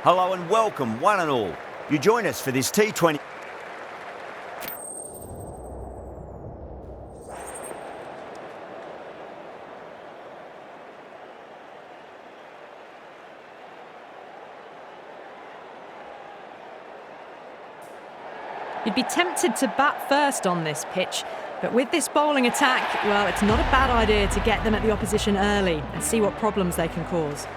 Hello and welcome, one and all. You join us for this T20. You'd be tempted to bat first on this pitch, but with this bowling attack, well, it's not a bad idea to get them at the opposition early and see what problems they can cause.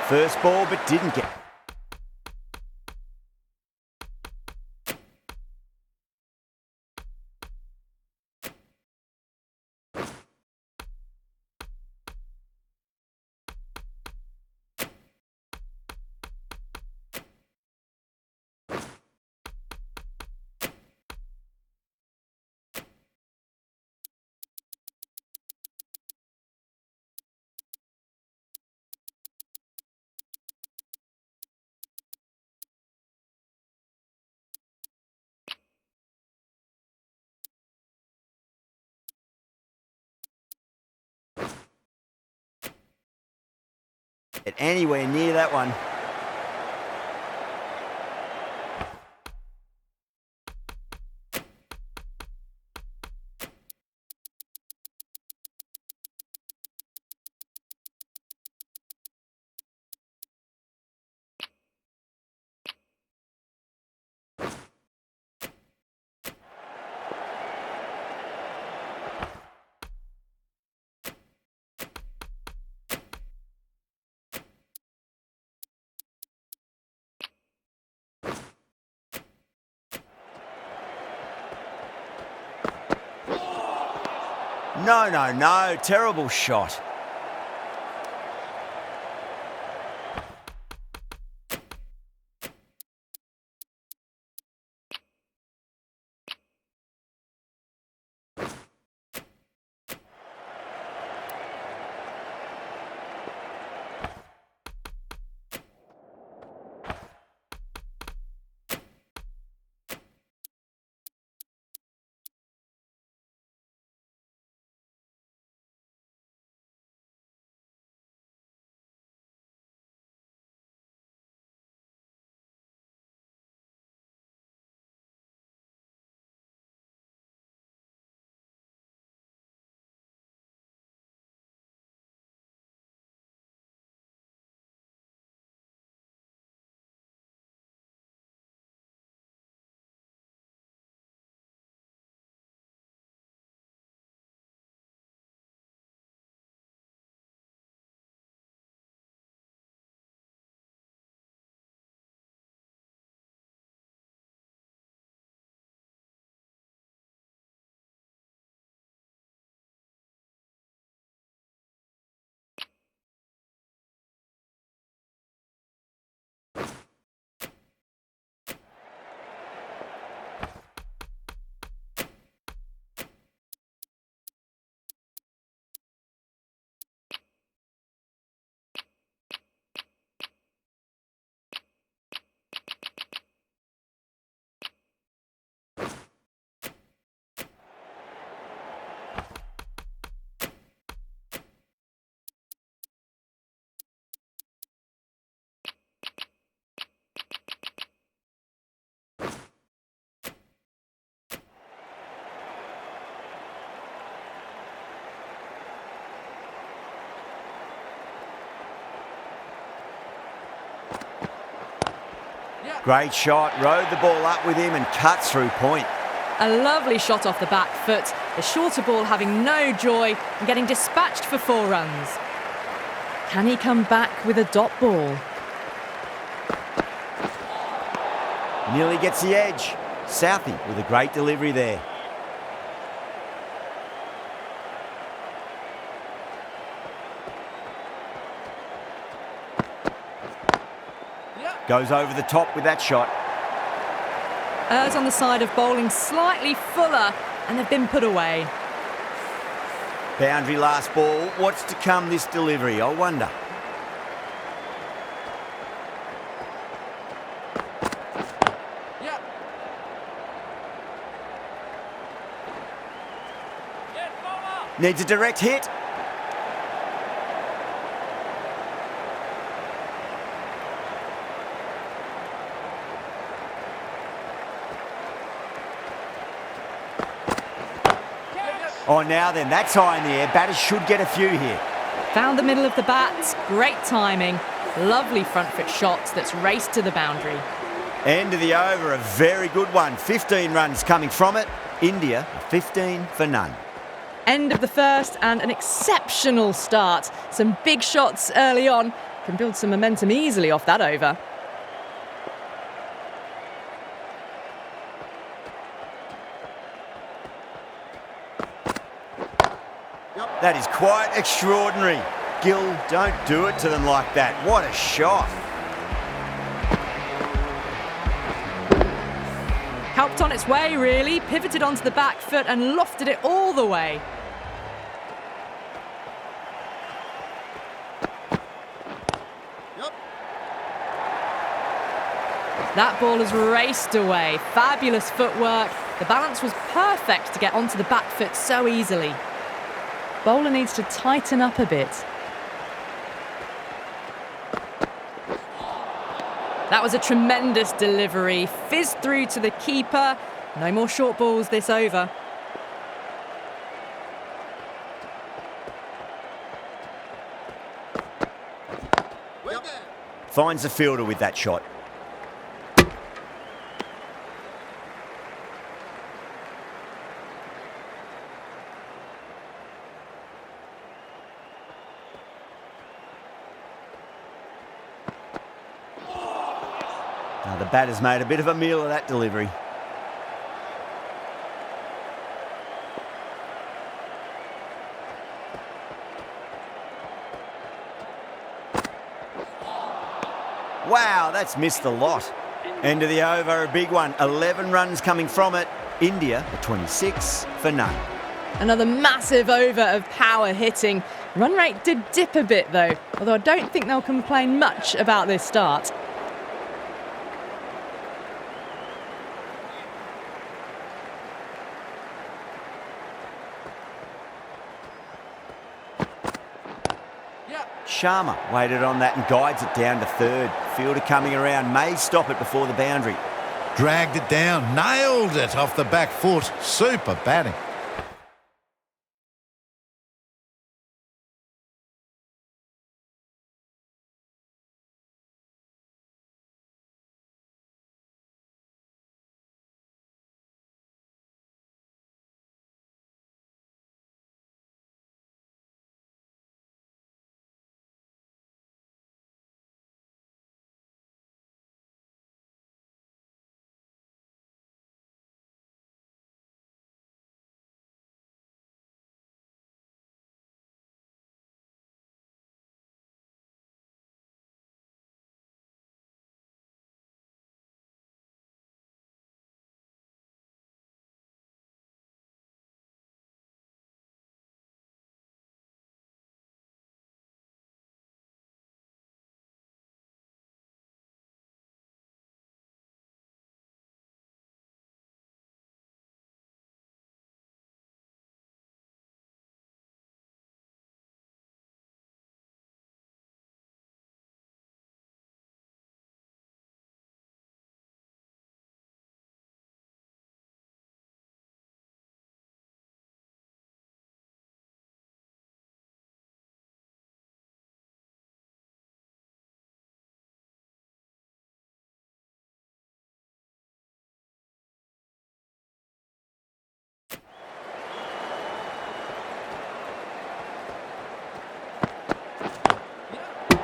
First ball, but didn't get. Anywhere near that one. No, terrible shot. Great shot, rode the ball up with him and cuts through point. A lovely shot off the back foot, the shorter ball having no joy and getting dispatched for 4 runs. Can he come back with a dot ball? Nearly gets the edge. Southey with a great delivery there. Goes over the top with that shot. Errs on the side of bowling slightly fuller, and they've been put away. Boundary last ball. What's to come this delivery, I wonder. Needs a direct hit. Oh, now then, that's high in the air. Batters should get a few here. Found the middle of the bat. Great timing. Lovely front foot shot that's raced to the boundary. End of the over, a very good one. 15 runs coming from it. India, 15 for none. End of the first and an exceptional start. Some big shots early on. Can build some momentum easily off that over. That is quite extraordinary. Gill, don't do it to them like that. What a shot. Helped on its way, really. Pivoted onto the back foot and lofted it all the way. That ball has raced away. Fabulous footwork. The balance was perfect to get onto the back foot so easily. Bowler needs to tighten up a bit. That was a tremendous delivery. Fizzed through to the keeper. No more short balls this over. Finds the fielder with that shot. Now the batter's made a bit of a meal of that delivery. Wow, that's missed the lot. End of the over, a big one. 11 runs coming from it. India, 26 for none. Another massive over of power hitting. Run rate did dip a bit though, although I don't think they'll complain much about this start. Sharma waited on that and guides it down to third. Fielder coming around, may stop it before the boundary. Dragged it down, nailed it off the back foot. Super batting.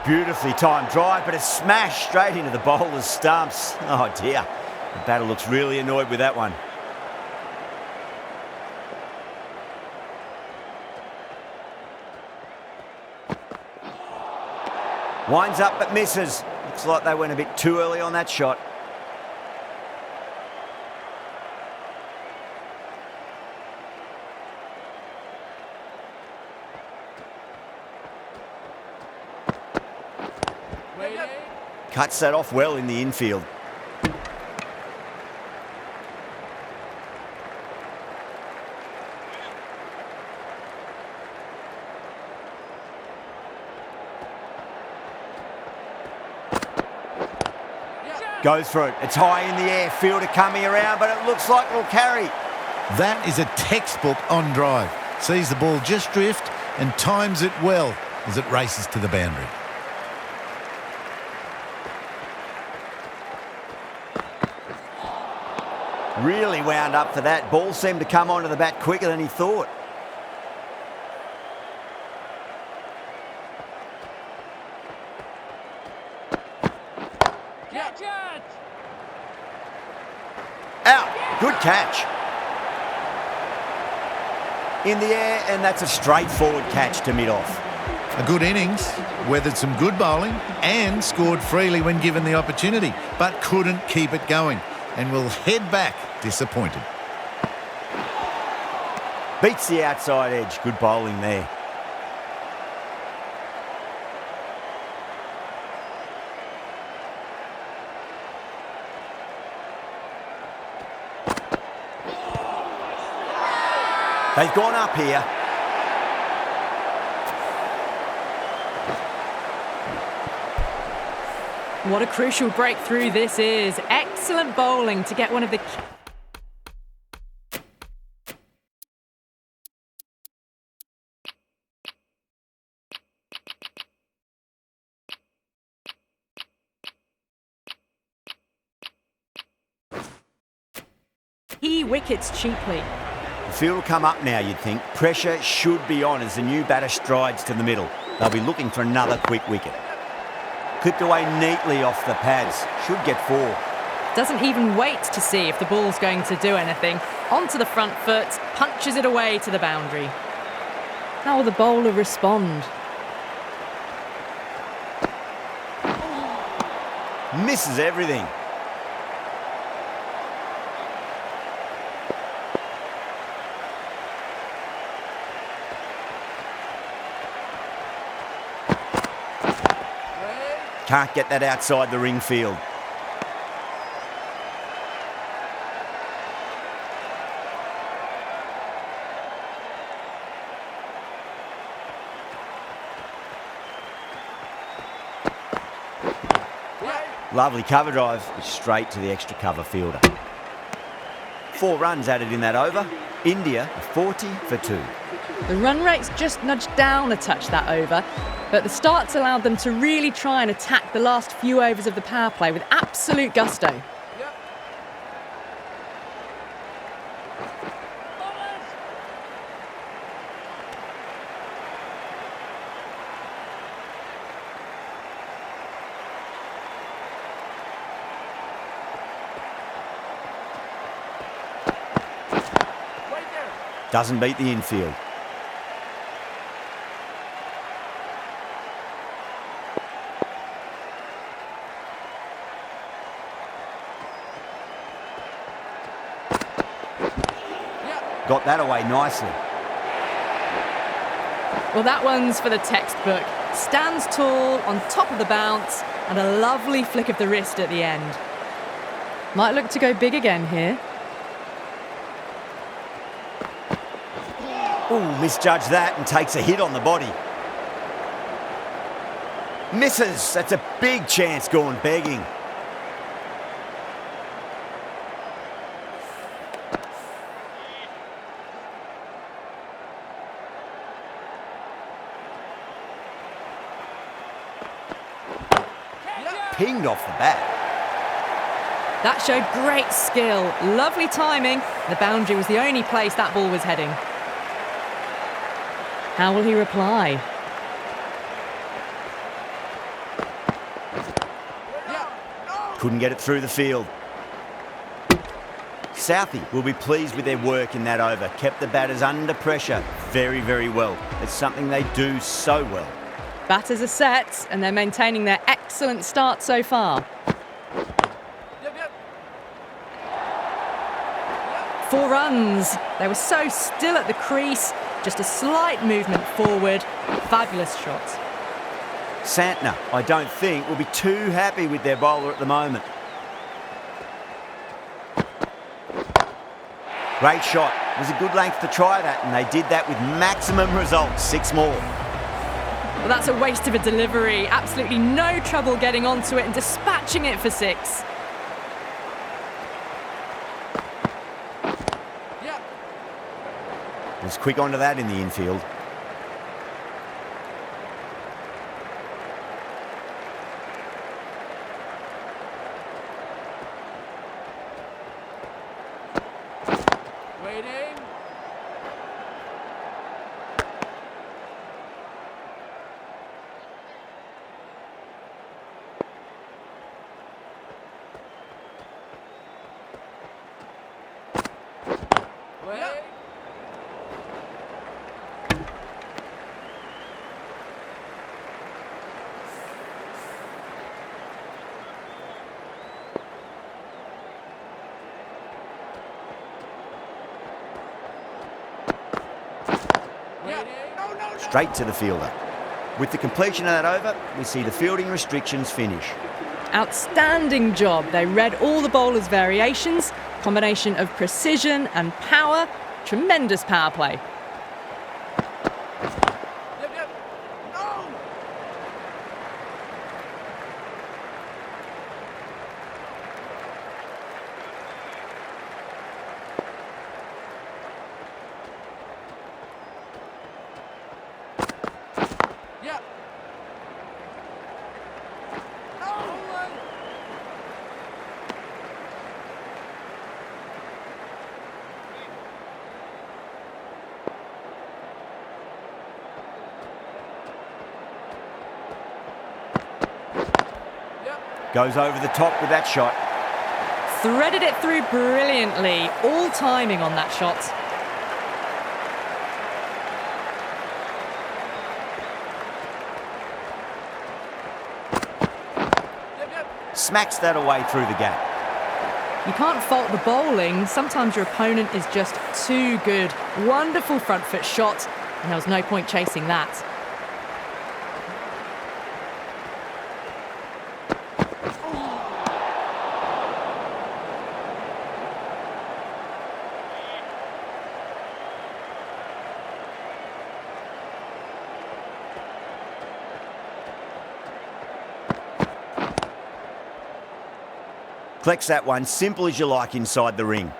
Beautifully timed drive, but a smash straight into the bowler's stumps. Oh dear, the batter looks really annoyed with that one. Winds up but misses. Looks like they went a bit too early on that shot. Cuts that off well in the infield. Goes for it. It's high in the air. Fielder coming around, but it looks like it'll carry. That is a textbook on drive. sees the ball just drift and times it well as it races to the boundary. Really wound up for that. Ball seemed to come onto the bat quicker than he thought. Out. Good catch. In the air, and that's a straightforward catch to mid-off. A good innings, weathered some good bowling and scored freely when given the opportunity, but couldn't keep it going and will head back disappointed. Beats the outside edge. Good bowling there. They've gone up here. What a crucial breakthrough this is. Excellent bowling to get one of the key wickets cheaply. The field will come up now, you'd think. Pressure should be on as the new batter strides to the middle. They'll be looking for another quick wicket. Clipped away neatly off the pads. Should get 4. Doesn't even wait to see if the ball's going to do anything. Onto the front foot, punches it away to the boundary. How will the bowler respond? Misses everything. Can't get that outside the ring field. Lovely cover drive, straight to the extra cover fielder. 4 runs added in that over. India 40 for 2. The run rate's just nudged down a touch that over, but the start's allowed them to really try and attack the last few overs of the power play with absolute gusto. Doesn't beat the infield. Got that away nicely. Well, that one's for the textbook. Stands tall, on top of the bounce, and a lovely flick of the wrist at the end. Might look to go big again here. Ooh, misjudged that and takes a hit on the body. Misses. That's a big chance gone begging. Pinged off the bat. That showed great skill, lovely timing. The boundary was the only place that ball was heading. How will he reply? Couldn't get it through the field. Southey will be pleased with their work in that over. Kept the batters under pressure very, very well. It's something they do so well. Batters are set and they're maintaining their excellent start so far. 4 runs. They were so still at the crease. Just a slight movement forward. Fabulous shot. Santner, I don't think, will be too happy with their bowler at the moment. Great shot. It was a good length to try that, and they did that with maximum results. 6 more. Well, that's a waste of a delivery. Absolutely no trouble getting onto it and dispatching it for 6. Was quick onto that in the infield. Waiting. Wait. Straight to the fielder. With the completion of that over, we see the fielding restrictions finish. Outstanding job. They read all the bowler's variations, combination of precision and power. Tremendous power play. Yep. No. Yep. Goes over the top with that shot. Threaded it through brilliantly. All timing on that shot. Smacks that away through the gap. You can't fault the bowling. Sometimes your opponent is just too good. Wonderful front foot shot, and there was no point chasing that. Collects that one, simple as you like inside the ring.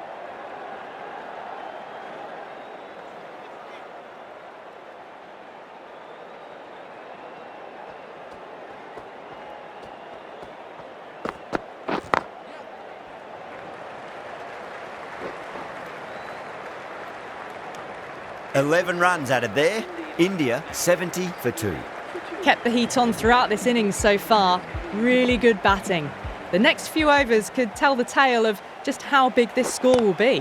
"11 runs added there. India 70 for 2. Kept the heat on throughout this innings so far. Really good batting. The next few overs could tell the tale of just how big this score will be.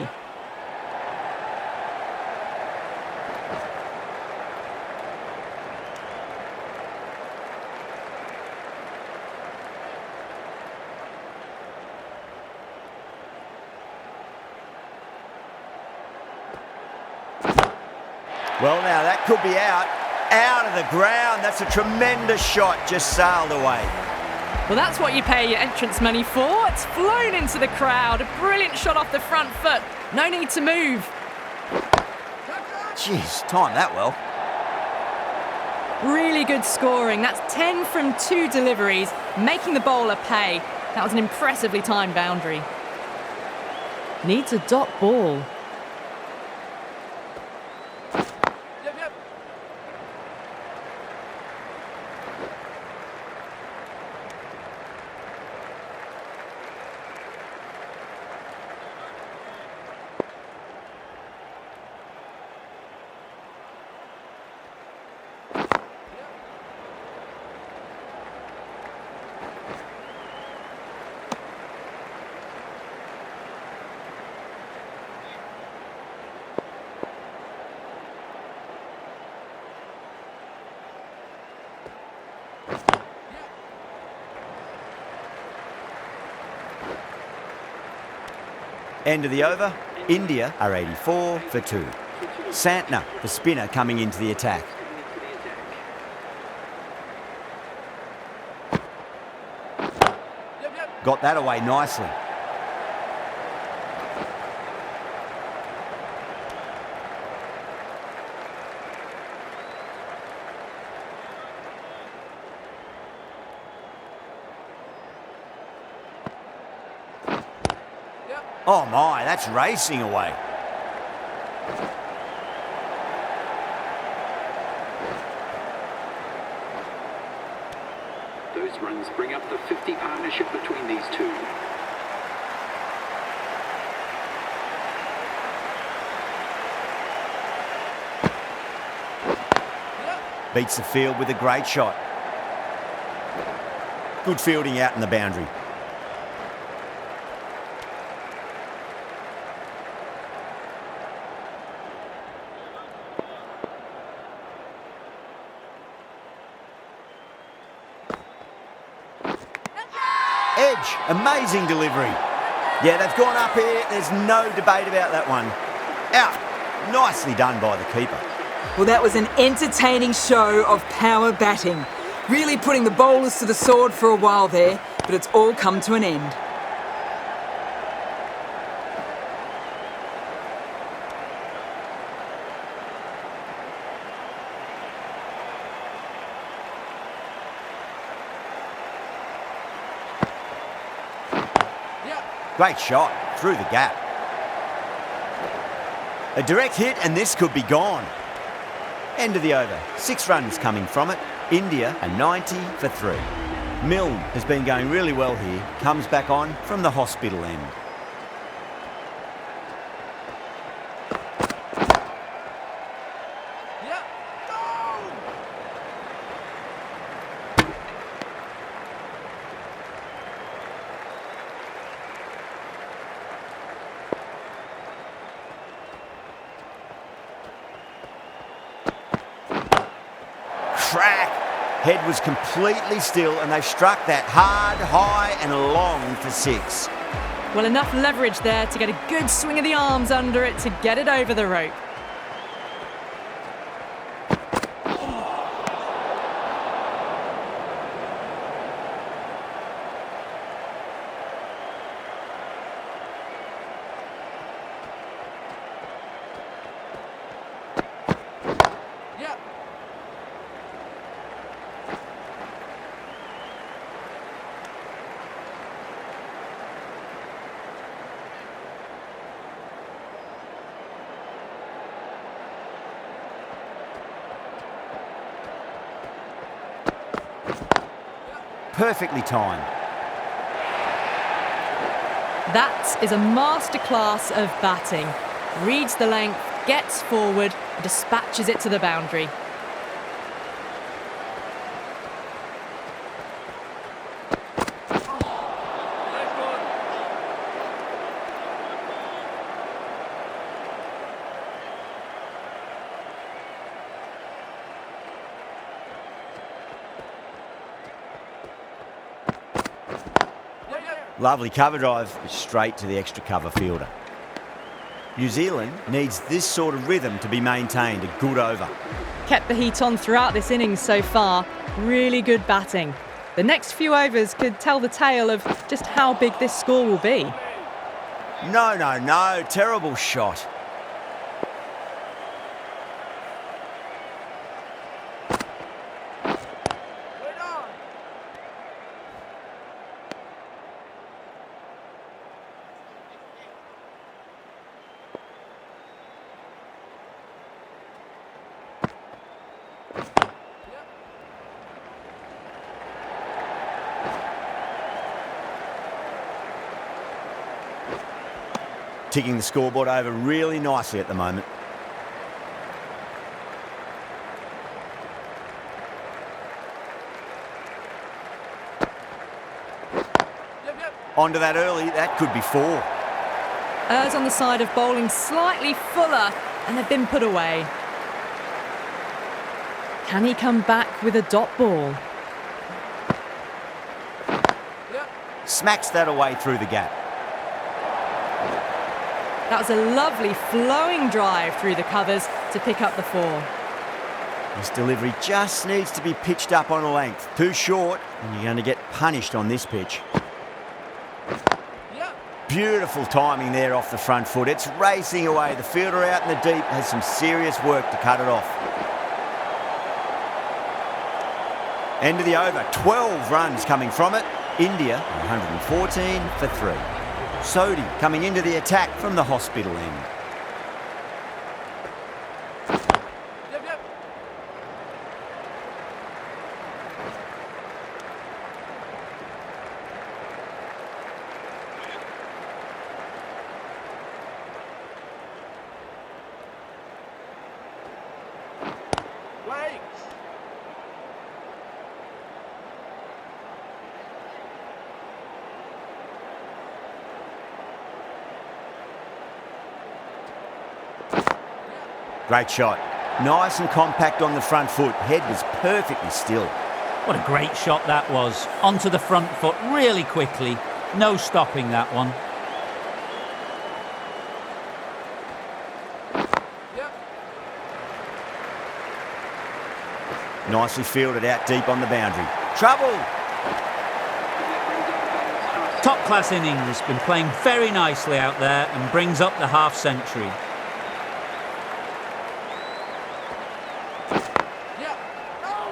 Well, now that could be out of the ground. That's a tremendous shot, just sailed away. Well, that's what you pay your entrance money for. It's flown into the crowd. A brilliant shot off the front foot. No need to move. Jeez, timed that well. Really good scoring. That's 10 from 2 deliveries, making the bowler pay. That was an impressively timed boundary. Needs a dot ball. End of the over. India are 84 for 2. Santner, the spinner, coming into the attack. Got that away nicely. Oh my, that's racing away. bring up the 50 partnership between these two. Beats the field with a great shot. Good fielding out in the boundary. Edge, amazing delivery. Yeah, they've gone up here. There's no debate about that one. Out. Nicely done by the keeper. Well, that was an entertaining show of power batting. Really putting the bowlers to the sword for a while there, but it's all come to an end. Great shot through the gap. A direct hit and this could be gone. End of the over. 6 runs coming from it. India a 90 for 3. Milne has been going really well here. Comes back on from the hospital end. Crack! Head was completely still and they struck that hard, high and long for 6. Well, enough leverage there to get a good swing of the arms under it to get it over the rope. Perfectly timed. That is a masterclass of batting. Reads the length, gets forward, dispatches it to the boundary. Lovely cover drive, straight to the extra cover fielder. New Zealand needs this sort of rhythm to be maintained. A good over. Kept the heat on throughout this innings so far. Really good batting. The next few overs could tell the tale of just how big this score will be. No. Terrible shot. Ticking the scoreboard over really nicely at the moment. Onto that early, that could be 4. Errs on the side of bowling slightly fuller, and they've been put away. Can he come back with a dot ball? Smacks that away through the gap. That was a lovely flowing drive through the covers to pick up the 4. This delivery just needs to be pitched up on a length. Too short, and you're going to get punished on this pitch. Beautiful timing there off the front foot. It's racing away. The fielder out in the deep has some serious work to cut it off. End of the over. 12 runs coming from it. India 114 for 3. Sodhi coming into the attack from the hospital end. Way. Great shot. Nice and compact on the front foot. Head was perfectly still. What a great shot that was. Onto the front foot really quickly. No stopping that one. Yep. Nicely fielded out deep on the boundary. Trouble! Top class innings. Been playing very nicely out there and brings up the half century. Yep. No.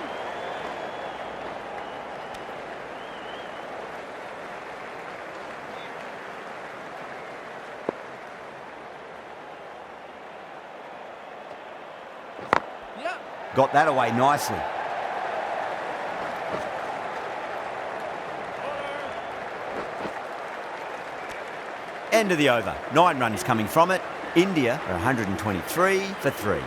Yep. Got that away nicely. End of the over. 9 runs coming from it. India are 123 for 3.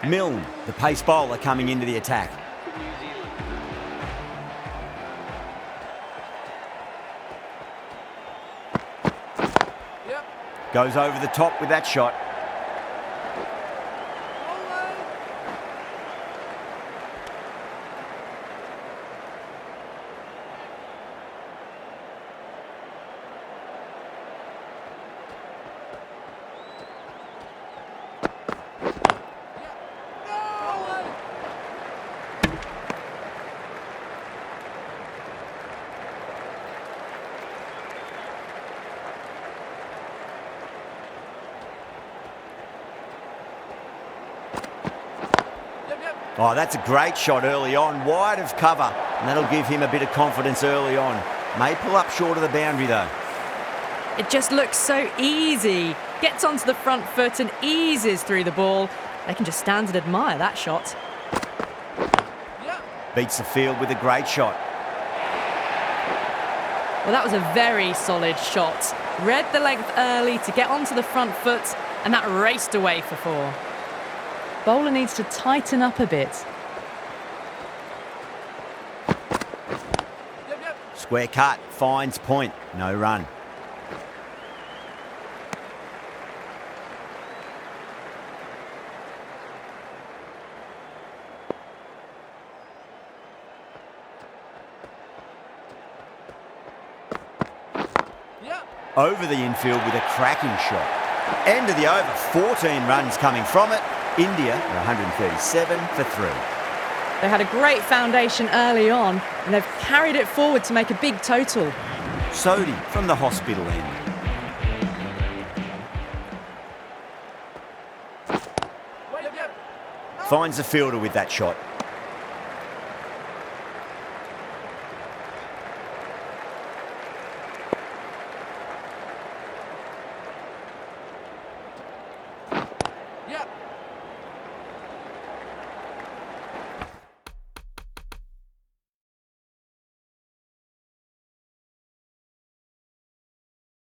Milne, the pace bowler, coming into the attack. Yep. Goes over the top with that shot. Away. Away. Yep, yep. Oh, that's a great shot early on, wide of cover, and that'll give him a bit of confidence early on. May pull up short of the boundary though. It just looks so easy. Gets onto the front foot and eases through the ball. They can just stand and admire that shot. Yep. Beats the field with a great shot. Well, that was a very solid shot. Read the length early to get onto the front foot, and that raced away for 4. Bowler needs to tighten up a bit. Yep, yep. Square cut, finds point, no run. Yep. Over the infield with a cracking shot. End of the over, 14 runs coming from it. India are 137 for 3. They had a great foundation early on, and they've carried it forward to make a big total. Sodhi from the hospital end. Yep, yep. Finds the fielder with that shot.